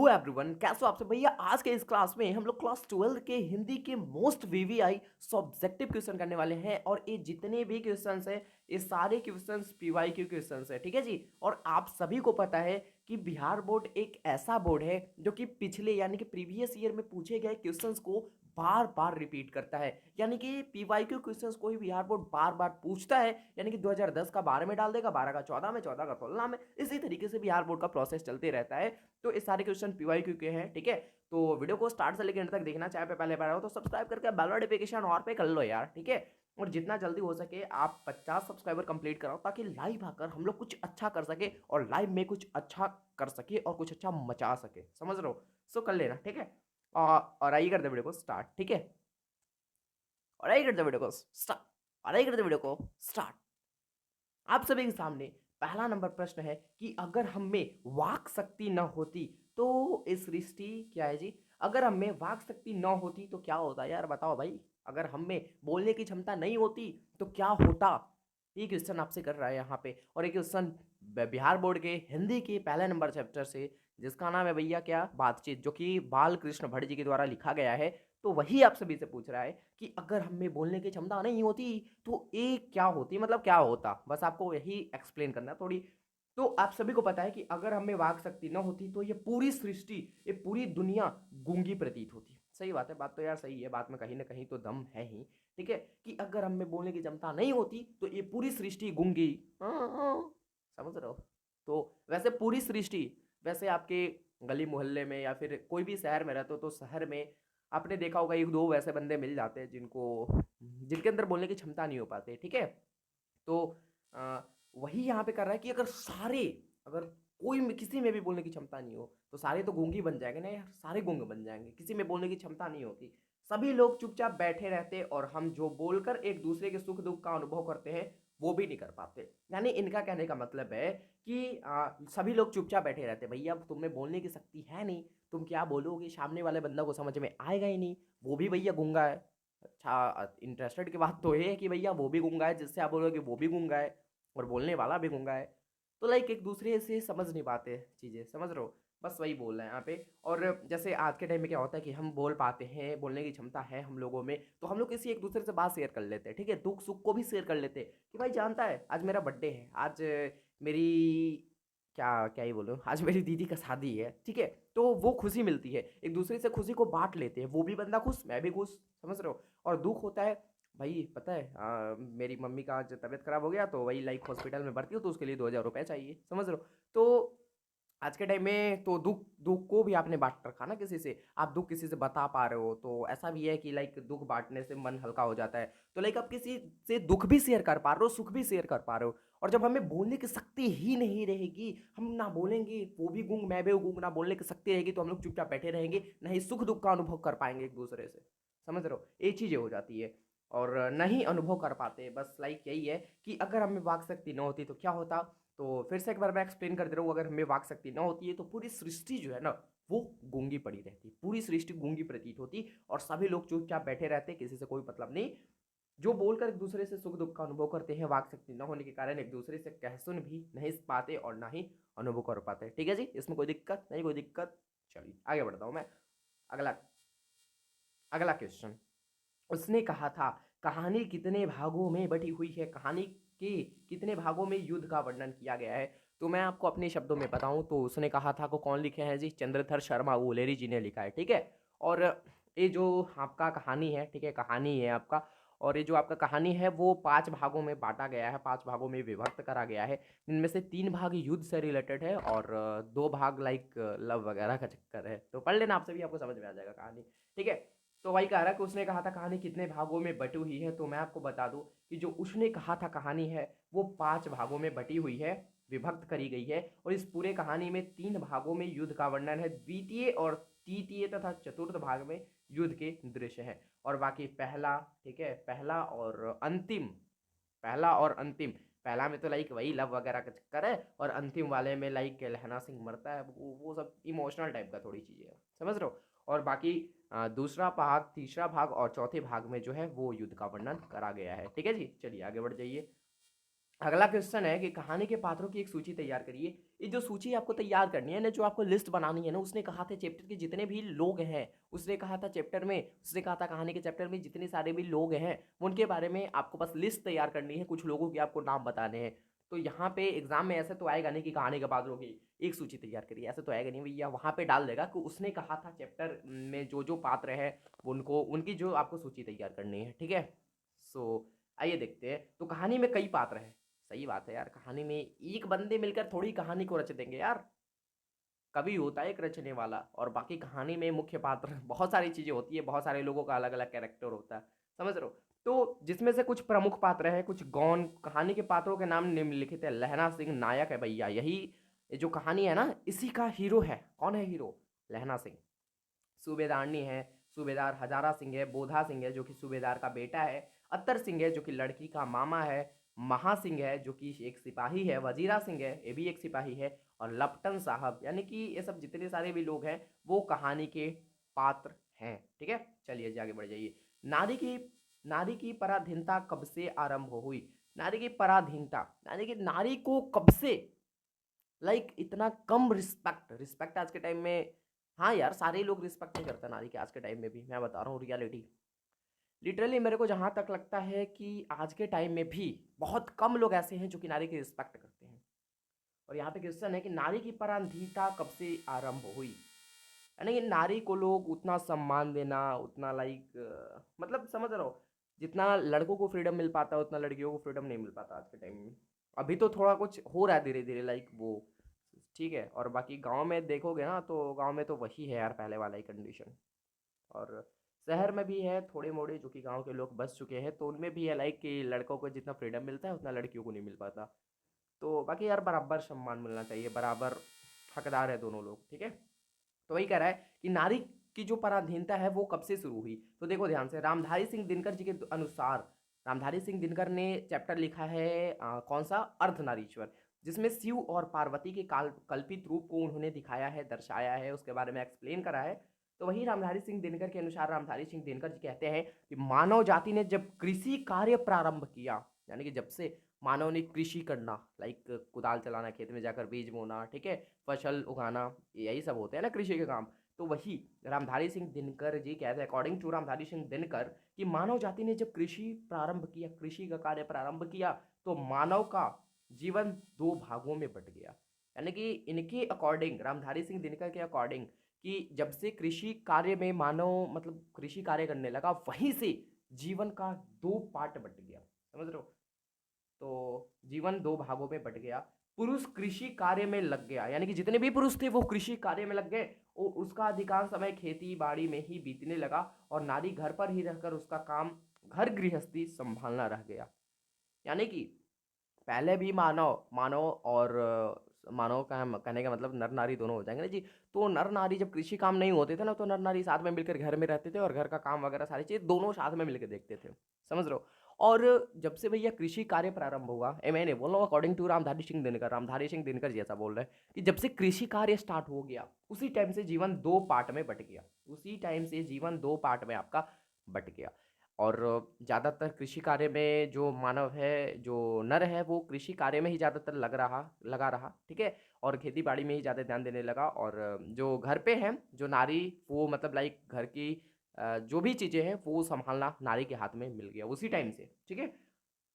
Hello everyone, कैसे हो आप सब भैया। आज के इस क्लास में हम लोग क्लास 12 के हिंदी के मोस्ट वीवीआई सब्जेक्टिव क्वेश्चन करने वाले हैं। और ये जितने भी क्वेश्चंस हैं ये सारे क्वेश्चंस पीवाईक्यू क्वेश्चंस हैं, ठीक है जी। और आप सभी को पता है कि बिहार बोर्ड एक ऐसा बोर्ड है जो कि पिछले यानी कि प्रीवियस ईयर में पूछे गए क्वेश्चंस को बार बार रिपीट करता है। यानी कि पीवाईक्यू क्वेश्चंस को ही बिहार बोर्ड बार बार पूछता है। यानी कि 2010 का 12 में डाल देगा, 12 का 14 में, 14 का 16 में, इसी तरीके से बिहार बोर्ड का प्रोसेस चलते रहता है। तो इस सारे क्वेश्चन पीवाईक्यू के हैं, ठीक है। तो वीडियो को स्टार्ट से लेकर एंड तक देखना, चाहे पे पहले बार हो तो सब्सक्राइब करके बेल नोटिफिकेशन और पे कर लो यार, ठीक है। और जितना जल्दी हो सके आप 50 सब्सक्राइबर कंप्लीट कराओ ताकि लाइव आकर हम लोग कुछ अच्छा कर सके और लाइव में कुछ अच्छा कर सके और कुछ अच्छा मचा सके, समझ रहे हो। सो कर लेना, ठीक है। और आइए कर दे वीडियो को स्टार्ट, ठीक है। और आइए कर दे वीडियो को स्टार्ट और आइए कर दे वीडियो को स्टार्ट। आप सभी के सामने पहला नंबर प्रश्न है कि अगर हम में वाक शक्ति न होती तो इस सृष्टि क्या है जी। अगर हम में वाक शक्ति न होती तो क्या होता यार, बताओ भाई। अगर हम में बोलने की क्षमता नहीं होती तो क्या होता। ये क्वेश्चन आपसे कर रहा है यहाँ पे। और ये क्वेश्चन बिहार बोर्ड के हिंदी के पहले नंबर चैप्टर से, जिसका नाम है भैया क्या, बातचीत, जो कि बाल कृष्ण भट्ट जी के द्वारा लिखा गया है। तो वही आप सभी से पूछ रहा है कि अगर हम में बोलने की क्षमता नहीं होती तो ये क्या होती, मतलब क्या होता। बस आपको यही एक्सप्लेन करना है थोड़ी। तो आप सभी को पता है कि अगर हमें वाक शक्ति न होती तो ये पूरी सृष्टि, ये पूरी दुनिया गूंगी प्रतीत होती। सही बात है, बात तो यार सही है, बात में कहीं ना कहीं तो दम है ही, ठीक है। कि अगर हम में बोलने की क्षमता नहीं होती तो ये पूरी सृष्टि गूंगी, समझ रहे हो। तो वैसे पूरी सृष्टि, वैसे आपके गली मोहल्ले में या फिर कोई भी शहर में रहते हो तो शहर में आपने देखा होगा एक दो वैसे बंदे मिल जाते हैं जिनके अंदर बोलने की क्षमता नहीं हो पाते, ठीक है। तो आ, वही यहाँ पे कर रहा है कि अगर किसी में भी बोलने की क्षमता नहीं हो तो सारे तो गूंगी बन जाएंगे ना यार, सारे गूंगे बन जाएंगे। किसी में बोलने की क्षमता नहीं होती, सभी लोग चुपचाप बैठे रहते और हम जो बोलकर एक दूसरे के सुख दुख का अनुभव करते हैं वो भी नहीं कर पाते। यानी इनका कहने का मतलब है कि सभी लोग चुपचाप बैठे रहते। भैया तुम में बोलने की शक्ति है नहीं, तुम क्या बोलोगे, सामने वाले बंदा को समझ में आएगा ही नहीं, वो भी भैया गूंगा है। अच्छा, इंटरेस्टेड की बात तो ये है कि भैया वो भी गूंगा है, जिससे आप बोलोगे वो भी गूंगा है और बोलने वाला भी गूंगा है। तो लाइक एक दूसरे से समझ नहीं पाते चीज़ें, समझ रहे हो। बस वही बोल रहे हैं यहाँ पे। और जैसे आज के टाइम में क्या होता है कि हम बोल पाते हैं, बोलने की क्षमता है हम लोगों में, तो हम लोग किसी एक दूसरे से बात शेयर कर लेते हैं, ठीक है। दुख सुख को भी शेयर कर लेते हैं कि भाई जानता है आज मेरा बर्थडे है, आज मेरी क्या क्या ही बोलूँ, आज मेरी दीदी का शादी है, ठीक है। तो वो खुशी मिलती है, एक दूसरे से खुशी को बांट लेते हैं, वो भी बंदा खुश, मैं भी खुश, समझ रहे हो। और दुख होता है, भाई पता है मेरी मम्मी का आज तबीयत खराब हो गया तो वही लाइक हॉस्पिटल में भर्ती हो, तो उसके लिए 2,000 रुपये चाहिए, समझ रहे हो। तो आज के टाइम में तो दुख दुख को भी आपने बांट रखा ना किसी से, आप दुख किसी से बता पा रहे हो, तो ऐसा भी है कि लाइक दुख बांटने से मन हल्का हो जाता है। तो लाइक आप किसी से दुख भी शेयर कर पा रहे हो, सुख भी शेयर कर पा रहे हो। और जब हमें बोलने की शक्ति ही नहीं रहेगी, हम ना बोलेंगे, वो भी गूंग मैं भी गूंग, ना बोलने की शक्ति रहेगी तो हम लोग चुपचाप बैठे रहेंगे, ना ही सुख दुख का अनुभव कर पाएंगे एक दूसरे से, समझ रहे हो। ये चीज़ें हो जाती है और नहीं अनुभव कर पाते। बस लाइक यही है कि अगर हमें वाक शक्ति न होती तो क्या होता। तो फिर से एक बार मैं एक्सप्लेन कर दे रहा हूँ, अगर हमें वाक शक्ति न होती है तो पूरी सृष्टि जो है ना वो गूंगी पड़ी रहती, पूरी सृष्टि गूंगी प्रतीत होती और सभी लोग चुपचाप बैठे रहते, किसी से कोई मतलब नहीं। जो बोलकर एक दूसरे से सुख दुख का अनुभव करते हैं, वाक शक्ति न होने के कारण एक दूसरे से कह सुन भी नहीं पाते और ना ही अनुभव कर पाते, ठीक है जी। इसमें कोई दिक्कत नहीं, कोई दिक्कत। चलिए आगे बढ़ता हूँ मैं। अगला अगला क्वेश्चन। उसने कहा था कहानी कितने भागों में बटी हुई है, कहानी के कितने भागों में युद्ध का वर्णन किया गया है। तो मैं आपको अपने शब्दों में बताऊं तो उसने कहा था को कौन लिखे हैं जी, चंद्रधर शर्मा उलेरी जी ने लिखा है, ठीक है। और ये जो आपका कहानी है, ठीक है, कहानी है आपका। और ये जो आपका कहानी है वो 5 भागों में बांटा गया है, 5 भागों में विभक्त करा गया है। इनमें से 3 भाग युद्ध से रिलेटेड है और 2 भाग लाइक लव वगैरह का चक्कर है। तो पढ़ लेना आप सभी, आपको समझ में आ जाएगा कहानी, ठीक है। तो वही कह रहा कि उसने कहा था कहानी कितने भागों में बटी हुई है, तो मैं आपको बता दूं कि जो उसने कहा था कहानी है वो 5 भागों में बटी हुई है, विभक्त करी गई है। और इस पूरे कहानी में 3 भागों में युद्ध का वर्णन है, द्वितीय और तृतीय तथा चतुर्थ भाग में युद्ध के दृश्य है। और बाकी पहला, ठीक है, पहला और अंतिम, पहला में तो लाइक वही लव वगैरह का चक्कर है और अंतिम वाले में लाइक लहना सिंह मरता है, वो सब इमोशनल टाइप का थोड़ी चीज़ें है, समझ रहे हो। और बाकी दूसरा भाग, तीसरा भाग और चौथे भाग में जो है वो युद्ध का वर्णन करा गया है, ठीक है जी। चलिए आगे बढ़ जाइए। अगला क्वेश्चन है कि कहानी के पात्रों की एक सूची तैयार करिए। ये जो सूची आपको तैयार करनी है ना, जो आपको लिस्ट बनानी है ना, उसने कहा था चैप्टर के जितने भी लोग हैं, उसने कहा था चैप्टर में, उसने कहा था कहानी के चैप्टर में जितने सारे भी लोग हैं उनके बारे में आपको बस लिस्ट तैयार करनी है, कुछ लोगों के आपको नाम बताने हैं। तो यहाँ पे एग्जाम में ऐसे तो आएगा नहीं कि कहानी के पात्रों की एक सूची तैयार करिए, ऐसे तो आएगा नहीं भैया। वहाँ पे डाल देगा कि उसने कहा था चैप्टर में जो जो पात्र है उनको, उनकी जो आपको सूची तैयार करनी है, ठीक है। सो आइए देखते हैं। तो कहानी में कई पात्र हैं, सही बात है यार, कहानी में एक बंदे मिलकर थोड़ी कहानी को रच देंगे यार, कवि होता है एक रचने वाला, और बाकी कहानी में मुख्य पात्र बहुत सारी चीजें होती है, बहुत सारे लोगों का अलग अलग कैरेक्टर होता है, समझ रहे हो। तो जिसमें से कुछ प्रमुख पात्र हैं, कुछ गौण। कहानी के पात्रों के नाम निम्नलिखित है। लहना सिंह नायक है भैया, यही ये जो कहानी है ना, इसी का हीरो है। कौन है हीरो? लहना सिंह। सूबेदारनी है, सूबेदार हजारा सिंह है। बोधा सिंह है जो कि सूबेदार का बेटा है। अत्तर सिंह है जो कि लड़की का मामा है। महा सिंह है जो कि एक सिपाही है। वजीरा सिंह है, ये भी एक सिपाही है। और लपटन साहब, यानी कि ये सब जितने सारे भी लोग हैं वो कहानी के पात्र हैं, ठीक है। चलिए जी आगे बढ़ जाइए। नारी की पराधीनता कब से आरंभ हुई? नारी की पराधीनता यानी कि नारी को कब से, लाइक इतना कम रिस्पेक्ट, रिस्पेक्ट आज के टाइम में, हाँ यार सारे लोग रिस्पेक्ट नहीं करते नारी के आज के टाइम में भी, मैं बता रहा हूँ रियलिटी। लिटरली मेरे को जहाँ तक लगता है कि आज के टाइम में भी बहुत कम लोग ऐसे हैं जो कि नारी की रिस्पेक्ट करते हैं। और यहाँ पे क्वेश्चन है कि नारी की पराधीनता कब से आरंभ हुई, यानी कि नारी को लोग उतना सम्मान देना, उतना लाइक मतलब समझ रहे हो, जितना लड़कों को फ्रीडम मिल पाता है उतना लड़कियों को फ्रीडम नहीं मिल पाता आज के टाइम में। अभी तो थोड़ा कुछ हो रहा है धीरे धीरे, लाइक वो ठीक है। और बाकी गांव में देखोगे ना तो गांव में तो वही है यार, पहले वाला ही कंडीशन। और शहर में भी है थोड़े मोड़े, जो कि गांव के लोग बस चुके हैं तो उनमें भी है लाइक कि लड़कों को जितना फ्रीडम मिलता है उतना लड़कियों को नहीं मिल पाता। तो बाकी यार बराबर सम्मान मिलना चाहिए, बराबर हकदार है दोनों लोग, ठीक है। तो वही कह रहा है कि नारी की जो पराधीनता है वो कब से शुरू हुई। तो देखो ध्यान से, रामधारी सिंह दिनकर जी के अनुसार, रामधारी सिंह दिनकर ने चैप्टर लिखा है कौन सा, अर्धनारीश्वर, जिसमें शिव और पार्वती के कल्पित रूप को उन्होंने दिखाया है, दर्शाया है, उसके बारे में एक्सप्लेन करा है। तो वही रामधारी सिंह दिनकर के अनुसार रामधारी सिंह दिनकर जी कहते हैं कि मानव जाति ने जब कृषि कार्य प्रारंभ किया, यानी कि जब से मानव ने कृषि करना, लाइक कुदाल चलाना, खेत में जाकर बीज बोना, ठीक है, फसल उगाना, यही सब होते हैं ना कृषि के काम। तो वही रामधारी सिंह दिनकर जी कहते हैं, अकॉर्डिंग टू रामधारी सिंह दिनकर, कि मानव जाति ने जब कृषि प्रारंभ किया, कृषि का कार्य प्रारंभ किया, तो मानव का जीवन दो भागों में बट गया। यानी कि इनके अकॉर्डिंग, रामधारी सिंह दिनकर के अकॉर्डिंग, कि जब से कृषि कार्य में मानव मतलब कृषि कार्य करने लगा, वहीं से जीवन का दो पार्ट बट गया, समझ रहे हो। तो जीवन दो भागों में बट गया। पुरुष कृषि कार्य में लग गया, यानी कि जितने भी पुरुष थे वो कृषि कार्य में लग गए, और उसका अधिकांश समय खेती बाड़ी में ही बीतने लगा, और नारी घर पर ही रहकर उसका काम, घर गृहस्थी संभालना रह गया। यानी कि पहले भी मानव मानव और मानव का कहने का मतलब नर नारी दोनों हो जाएंगे ना जी। तो नर नारी जब कृषि काम नहीं होते थे ना, तो नर नारी साथ में मिलकर घर में रहते थे, और घर का काम वगैरह सारी चीज़ दोनों साथ में मिलकर देखते थे, समझ रहे हो। और जब से भैया कृषि कार्य प्रारंभ हुआ, मैंने बोल रहा हूँ अकॉर्डिंग टू रामधारी सिंह दिनकर, रामधारी सिंह दिनकर जैसा बोल रहे हैं कि जब से कृषि कार्य स्टार्ट हो गया, उसी टाइम से जीवन दो पार्ट में बट गया, उसी टाइम से जीवन दो पार्ट में आपका बट गया। और ज़्यादातर कृषि कार्य में जो मानव है, जो नर है, वो कृषि कार्य में ही ज़्यादातर लगा रहा, ठीक है, और खेती बाड़ी में ही ज़्यादा ध्यान देने लगा। और जो घर पे हैं जो नारी, वो मतलब लाइक घर की जो भी चीज़ें हैं वो संभालना नारी के हाथ में मिल गया उसी टाइम से, ठीक है।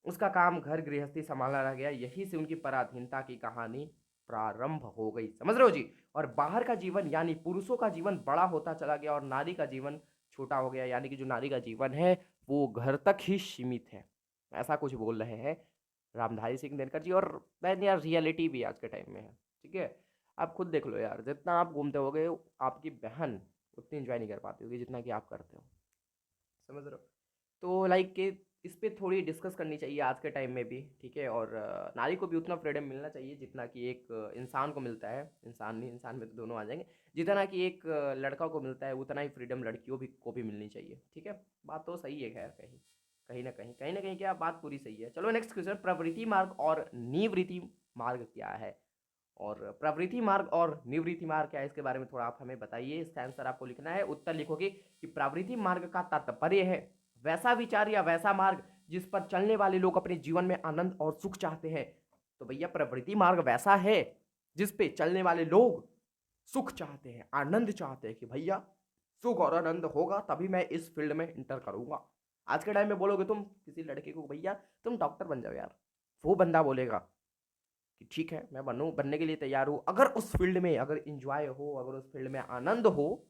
उसका काम घर गृहस्थी संभालना रह गया, यही से उनकी पराधीनता की कहानी प्रारंभ हो गई, समझ रहे हो जी। और बाहर का जीवन यानी पुरुषों का जीवन बड़ा होता चला गया, और नारी का जीवन छोटा हो गया, यानी कि जो नारी का जीवन है वो घर तक ही सीमित है, ऐसा कुछ बोल रहे हैं रामधारी सिंह दिनकर जी। और मैन यार रियलिटी भी आज के टाइम में है, ठीक है। आप खुद देख लो यार, जितना आप घूमते होगे आपकी बहन उतनी इंजॉय नहीं कर पाती होगी जितना कि आप करते हो, समझ रहे हो। तो लाइक कि इस पे थोड़ी डिस्कस करनी चाहिए आज के टाइम में भी, ठीक है। और नारी को भी उतना फ्रीडम मिलना चाहिए जितना कि एक इंसान को मिलता है, इंसान नहीं, इंसान में तो दोनों आ जाएंगे, जितना कि एक लड़का को मिलता है उतना ही फ्रीडम लड़कियों भी को भी मिलनी चाहिए, ठीक है। बात तो सही है, खैर कहीं कहीं ना कहीं क्या बात पूरी सही है। चलो नेक्स्ट क्वेश्चन, प्रवृत्ति मार्ग और निवृत्ति मार्ग क्या है? और प्रवृत्ति मार्ग और निवृत्ति मार्ग क्या है, इसके बारे में थोड़ा आप हमें बताइए। इसका आंसर आपको लिखना है, उत्तर लिखोगे कि प्रवृत्ति मार्ग का तात्पर्य है वैसा विचार या वैसा मार्ग जिस पर चलने वाले लोग अपने जीवन में आनंद और सुख चाहते हैं। तो भैया प्रवृत्ति मार्ग वैसा है जिस पे चलने वाले लोग सुख चाहते हैं, आनंद चाहते हैं कि भैया सुख और आनंद होगा तभी मैं इस फील्ड में इंटर करूंगा। आज के टाइम में बोलोगे तुम किसी लड़के को भैया तुम डॉक्टर बन जाओ यार, वो बंदा बोलेगा कि ठीक है मैं बनने के लिए तैयार हूँ, अगर उस फील्ड में अगर इंजॉय हो, अगर उस फील्ड में आनंद हो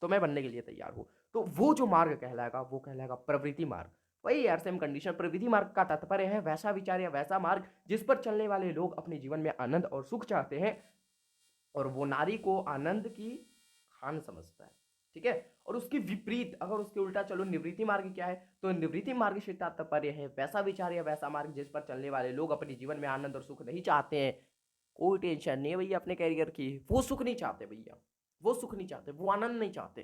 तो मैं बनने के लिए तैयार हूँ। तो वो जो मार्ग कहलाएगा वो कहलाएगा प्रवृत्ति मार्ग। वही यार सेम कंडीशन, प्रवृत्ति मार्ग का तात्पर्य है वैसा विचार या वैसा मार्ग जिस पर चलने वाले लोग अपने जीवन में आनंद और सुख चाहते हैं, और वो नारी को आनंद की खान समझता है। ठीक है, और उसके विपरीत अगर उसके उल्टा चलो निवृत्ति मार्ग क्या है, तो निवृत्ति मार्ग से तात्पर्य है वैसा विचार या वैसा मार्ग जिस पर चलने वाले लोग अपने जीवन में आनंद और सुख नहीं चाहते हैं। कोई टेंशन नहीं है भैया अपने कैरियर की, वो सुख नहीं चाहते भैया, वो सुख नहीं चाहते, वो आनंद नहीं चाहते,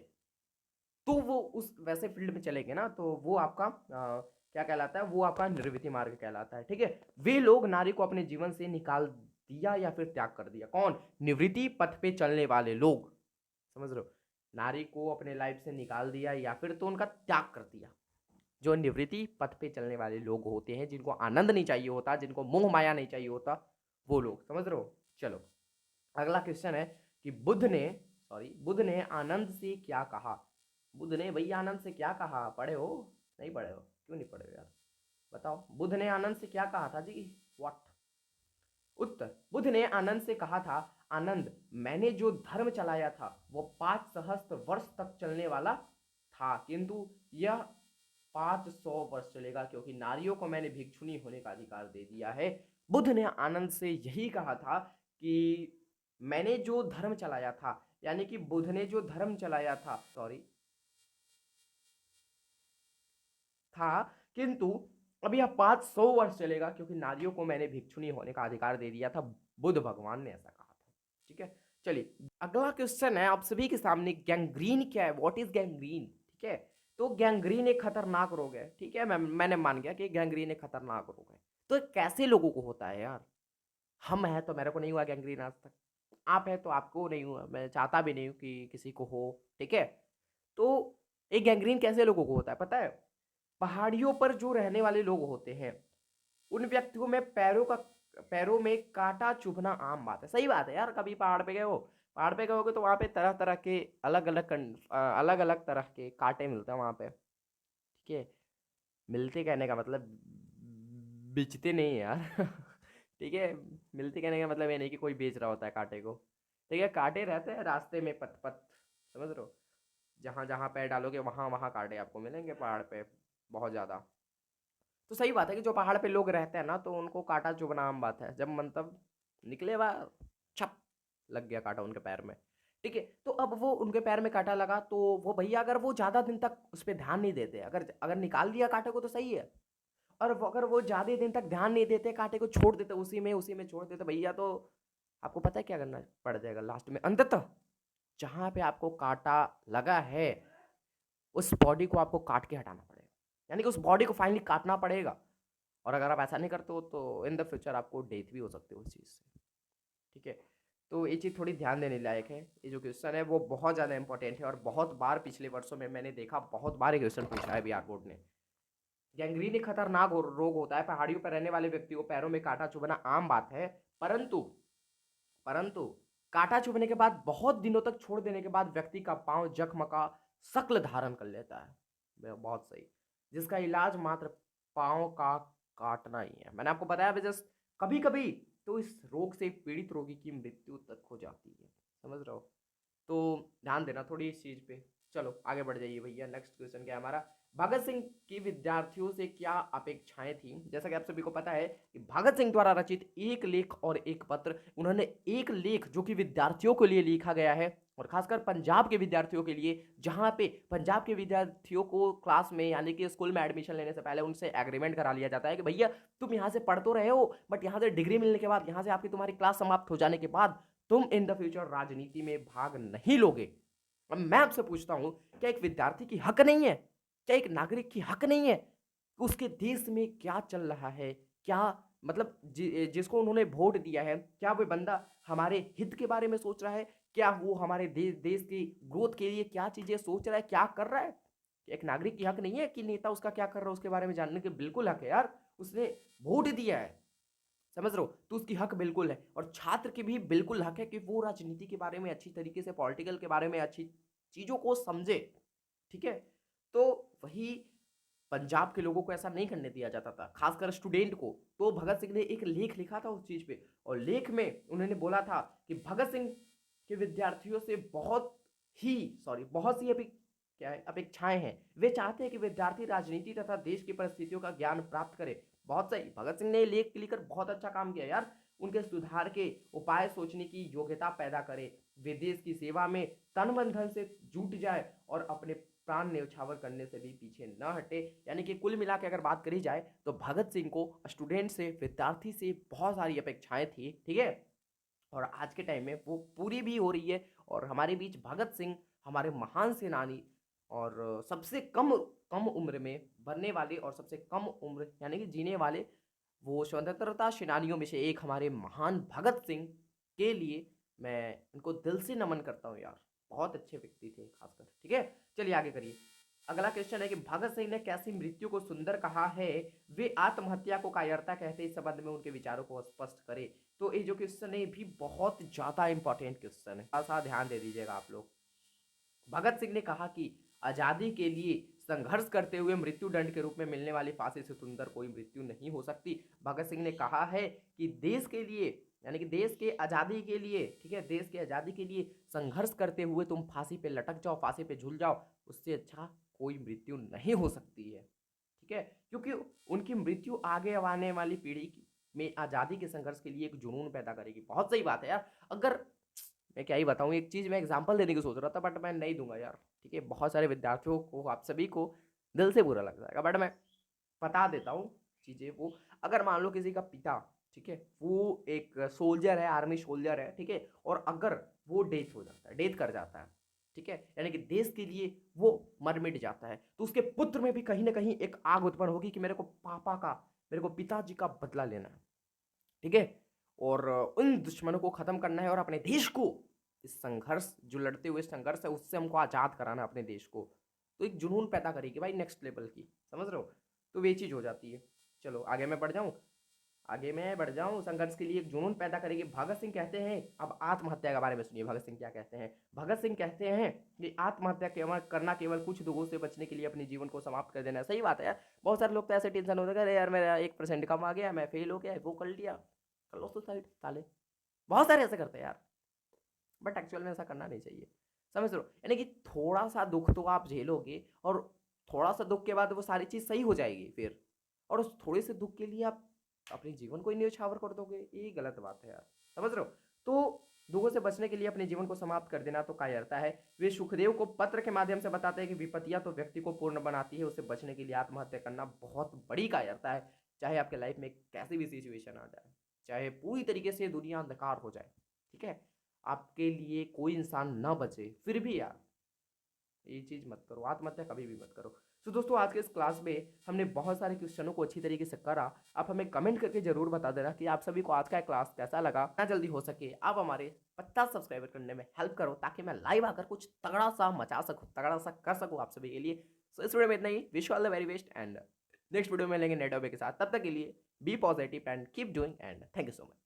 तो वो उस वैसे फील्ड में चलेंगे ना, तो वो आपका क्या कहलाता है, वो आपका निर्वृत्ति मार्ग कहलाता है। ठीक है, वे लोग नारी को अपने जीवन से निकाल दिया या फिर त्याग कर दिया। कौन? निवृत्ति पथ पे चलने वाले लोग, समझ रहे हो, नारी को अपने लाइफ से निकाल दिया या फिर तो उनका त्याग कर दिया। जो निवृत्ति पथ पे चलने वाले लोग होते हैं, जिनको आनंद नहीं चाहिए होता, जिनको मोह माया नहीं चाहिए होता, वो लोग, समझ रहे हो। चलो अगला क्वेश्चन है कि बुद्ध ने आनंद से क्या कहा। बुद्ध ने भैया आनंद से क्या कहा, पढ़े हो? नहीं पढ़े हो, क्यों नहीं पढ़े हो यार, बताओ बुद्ध ने आनंद से क्या कहा था जी। व्हाट? उत्तर, बुद्ध ने आनंद से कहा था, आनंद, मैंने जो धर्म चलाया था वो 5 सहस्त्र वर्ष तक चलने वाला था, किंतु यह 500 वर्ष चलेगा क्योंकि नारियों को मैंने भिक्षुणी होने का अधिकार दे दिया है। बुद्ध ने आनंद से यही कहा था कि मैंने जो धर्म चलाया था, यानी कि बुद्ध ने जो धर्म चलाया था, सॉरी था, किंतु अब यह 500 वर्ष चलेगा क्योंकि नारियों को मैंने भिक्षुणी होने का अधिकार दे दिया था। बुद्ध भगवान ने ऐसा कहा था। ठीक है, चलिए अगला क्वेश्चन है आप सभी के सामने, गैंग्रीन क्या है, व्हाट इज गैंग्रीन। ठीक है, तो गैंग्रीन एक खतरनाक रोग है। ठीक है, मैंने मान गया कि गैंग्रीन एक खतरनाक रोग है। तो कैसे लोगों को होता है यार, हम हैं तो मेरे को नहीं हुआ गैंग्रीन आज तक, आप है तो आपको नहीं हुआ, मैं चाहता भी नहीं हूँ कि किसी को हो। ठीक है, तो एक गैंग्रीन कैसे लोगों को होता है पता है, पहाड़ियों पर जो रहने वाले लोग होते हैं उन व्यक्तियों में पैरों में कांटा चुभना आम बात है। सही बात है यार, कभी पहाड़ पे गए हो, पहाड़ पे गए होगे तो वहाँ पे तरह तरह के अलग अलग तरह के कांटे मिलते हैं वहाँ पे। ठीक है, मिलते कहने का मतलब बेचते नहीं है यार ठीक है, मिलते कहने का मतलब ये नहीं कि कोई बेच रहा होता है कांटे को। ठीक है, कांटे रहते हैं रास्ते में, पथ पथ, समझ रहे हो, जहाँ जहाँ पैर डालोगे वहाँ वहाँ कांटे आपको मिलेंगे पहाड़ पे, बहुत ज़्यादा। तो सही बात है कि जो पहाड़ पे लोग रहते हैं ना तो उनको कांटा चुभना आम बात है, जब मतलब निकले बाहर छप लग गया कांटा उनके पैर में। ठीक है, तो अब वो उनके पैर में कांटा लगा तो वो भैया अगर वो ज़्यादा दिन तक उस पर ध्यान नहीं देते, अगर अगर निकाल दिया कांटे को तो सही है, और अगर वो ज़्यादा दिन तक ध्यान नहीं देते, कांटे को छोड़ देते, उसी में छोड़ देते भैया, तो आपको पता है क्या करना पड़ जाएगा लास्ट में, अंततः जहाँ पे आपको कांटा लगा है उस बॉडी को आपको काट के हटाना पड़ेगा, यानी कि उस बॉडी को फाइनली काटना पड़ेगा। और अगर आप ऐसा नहीं करते हो तो इन द फ्यूचर आपको डेथ भी हो सकती है उस चीज़ से। ठीक है, तो ये चीज़ थोड़ी ध्यान देने लायक है। ये जो क्वेश्चन है वो बहुत ज़्यादा इंपॉर्टेंट है और बहुत बार पिछले वर्षों में मैंने देखा, बहुत बार ये क्वेश्चन पूछा है बिहार बोर्ड ने। गैंग्रीन एक खतरनाक रोग होता है, पहाड़ियों पर रहने वाले व्यक्ति को पैरों में कांटा चुभना आम बात है, परंतु परंतु कांटा चुभने के बाद बहुत दिनों तक छोड़ देने के बाद व्यक्ति का पांव जख्म का शक्ल धारण कर लेता है। बहुत सही, जिसका इलाज मात्र पांव का काटना ही है। मैंने आपको बताया जस्ट, कभी कभी तो इस रोग से पीड़ित रोगी की मृत्यु तक हो जाती है, समझ रहे हो, तो ध्यान देना थोड़ी इस चीज पे। चलो आगे बढ़ जाइए भैया, नेक्स्ट क्वेश्चन क्या है हमारा, भगत सिंह की विद्यार्थियों से क्या अपेक्षाएं थी। जैसा कि आप सभी को पता है कि भगत सिंह द्वारा रचित एक लेख और एक पत्र, उन्होंने एक लेख जो कि विद्यार्थियों के लिए लिखा गया है और खासकर पंजाब के विद्यार्थियों के लिए, जहां पे पंजाब के विद्यार्थियों को क्लास में यानी कि स्कूल में एडमिशन लेने से पहले उनसे एग्रीमेंट करा लिया जाता है कि भैया तुम यहाँ से पढ़ तो रहे हो, बट यहाँ से डिग्री मिलने के बाद, यहाँ से आपकी तुम्हारी क्लास समाप्त हो जाने के बाद तुम इन द फ्यूचर राजनीति में भाग नहीं लोगे। अब मैं आपसे पूछता हूं, क्या एक विद्यार्थी की हक नहीं है, क्या एक नागरिक की हक नहीं है कि उसके देश में क्या चल रहा है, क्या मतलब जिसको उन्होंने वोट दिया है, क्या वो बंदा हमारे हित के बारे में सोच रहा है, क्या वो हमारे देश की ग्रोथ के लिए क्या चीजें सोच रहा है, क्या कर रहा है। एक नागरिक की हक नहीं है कि नेता उसका क्या कर रहा है उसके बारे में जानने के, बिल्कुल हक है यार, उसने वोट दिया है, समझ रहे हो? तो उसकी हक बिल्कुल है और छात्र की भी बिल्कुल हक है कि वो राजनीति के बारे में अच्छी तरीके से, पॉलिटिकल के बारे में अच्छी चीज़ों को समझे, ठीक है? तो वही पंजाब के लोगों को ऐसा नहीं करने दिया जाता था, खासकर स्टूडेंट को। तो भगत सिंह ने एक लेख लिखा था उस चीज़ पे और लेख में उन्होंने बोला था कि भगत सिंह के विद्यार्थियों से बहुत सी क्या है अपेक्षाएं हैं। वे चाहते हैं कि विद्यार्थी राजनीति तथा देश की परिस्थितियों का ज्ञान प्राप्त करे। बहुत सही, भगत सिंह ने लेख लिखकर बहुत अच्छा काम किया यार। उनके सुधार के उपाय सोचने की योग्यता पैदा करे, वे देश की सेवा में तन मन धन से जुट जाए और अपने प्राण न्यौछावर करने से भी पीछे न हटे। यानी कि कुल मिला के अगर बात करी जाए तो भगत सिंह को स्टूडेंट से, विद्यार्थी से बहुत सारी अपेक्षाएं थी, ठीक है? और आज के टाइम में वो पूरी भी हो रही है और हमारे बीच भगत सिंह हमारे महान सेनानी और सबसे कम कम उम्र में बनने वाले और सबसे कम उम्र यानी कि जीने वाले वो स्वतंत्रता सेनानियों में से एक हमारे महान भगत सिंह के लिए मैं इनको दिल से नमन करता हूँ यार। बहुत अच्छे व्यक्ति थे खासकर, ठीक है? चलिए आगे करिए। अगला क्वेश्चन है कि भगत सिंह ने कैसी मृत्यु को सुंदर कहा है, वे आत्महत्या को कायरता कहते हैं, इस संबंध में उनके विचारों को स्पष्ट करें। तो ये जो क्वेश्चन है ये भी बहुत ज्यादा इंपॉर्टेंट क्वेश्चन है, थोड़ा सा ध्यान दे दीजिएगा आप लोग। भगत सिंह ने कहा कि आजादी के लिए संघर्ष करते हुए मृत्यु दंड के रूप में मिलने वाली फांसी से सुंदर कोई मृत्यु नहीं हो सकती। भगत सिंह ने कहा है कि देश के लिए यानी कि देश के आज़ादी के लिए, ठीक है, देश के आज़ादी के लिए संघर्ष करते हुए तुम फांसी पे लटक जाओ, फांसी पे झूल जाओ, उससे अच्छा कोई मृत्यु नहीं हो सकती है, ठीक है? क्योंकि उनकी मृत्यु आगे आने वाली पीढ़ी में आज़ादी के संघर्ष के लिए एक जुनून पैदा करेगी। बहुत सही बात है यार। अगर मैं क्या ही बताऊँ, एक चीज़ मैं एग्जांपल देने की सोच रहा था बट मैं नहीं दूंगा यार, ठीक है? बहुत सारे विद्यार्थियों को, आप सभी को दिल से बुरा लग जाएगा बट मैं बता देता हूँ चीज़ें। वो अगर मान लो किसी का पिता, ठीक है, वो एक सोल्जर है, आर्मी सोल्जर है, ठीक है, और अगर वो डेथ हो जाता है, डेथ कर जाता है, ठीक है, यानी कि देश के लिए वो मर मिट जाता है, तो उसके पुत्र में भी कहीं ना कहीं एक आग उत्पन्न होगी कि मेरे को पिताजी का बदला लेना है, ठीक है, और उन दुश्मनों को खत्म करना है और अपने देश को, इस संघर्ष जो लड़ते हुए संघर्ष है उससे हमको आज़ाद कराना है अपने देश को। तो एक जुनून पैदा करेगी भाई नेक्स्ट लेवल की, समझ रहे हो? तो वे चीज़ हो जाती है। चलो आगे मैं बढ़ जाऊँ, संघर्ष के लिए एक जुनून पैदा करेगी। भगत सिंह कहते हैं, अब आत्महत्या के बारे में सुनिए भगत सिंह क्या कहते हैं। भगत सिंह कहते हैं कि आत्महत्या केवल करना केवल कुछ दुखों से बचने के लिए अपने जीवन को समाप्त कर देना है। सही बात है यार। बहुत सारे लोग तो ऐसे टेंशन होते हैं, अरे यार मेरा 1% कम आ गया, मैं फेल हो गया, वो कर लिया, कर लो सुसाइड साले। बहुत सारे ऐसे करते हैं यार, बट एक्चुअल में ऐसा करना नहीं चाहिए, समझ लो? यानी कि थोड़ा सा दुख तो आप झेलोगे और थोड़ा सा दुख के बाद वो सारी चीज़ सही हो जाएगी फिर, और उस थोड़े से दुख के लिए आप अपने जीवन को ही न्यौछावर कर दोगे, ये गलत बात है यार, समझ रहे हो? तो दुखों से बचने के लिए अपने जीवन को समाप्त कर देना तो कायरता है। वे सुखदेव को पत्र के माध्यम से बताते हैं कि विपत्तियां तो व्यक्ति को पूर्ण बनाती है, उससे बचने के लिए आत्महत्या करना बहुत बड़ी कायरता है। चाहे आपके लाइफ में कैसी भी सिचुएशन आ जाए, चाहे पूरी तरीके से दुनिया अंधकार हो जाए, ठीक है, आपके लिए कोई इंसान ना बचे, फिर भी यार ये चीज़ मत करो, आत्महत्या कभी भी मत करो। तो दोस्तों आज के इस क्लास में हमने बहुत सारे क्वेश्चनों को अच्छी तरीके से करा। आप हमें कमेंट करके जरूर बता देना कि आप सभी को आज का क्लास कैसा लगा। ना जल्दी हो सके आप हमारे 50 सब्सक्राइबर करने में हेल्प करो, ताकि मैं लाइव आकर कुछ तगड़ा सा मचा सकूँ, तगड़ा सा कर सकूँ आप सभी के लिए। सो इस वीडियो में इतना ही। Wish you all the very best and next video में लेंगे नए टॉपिक के साथ। तब तक के लिए be positive and keep doing and thank you so much.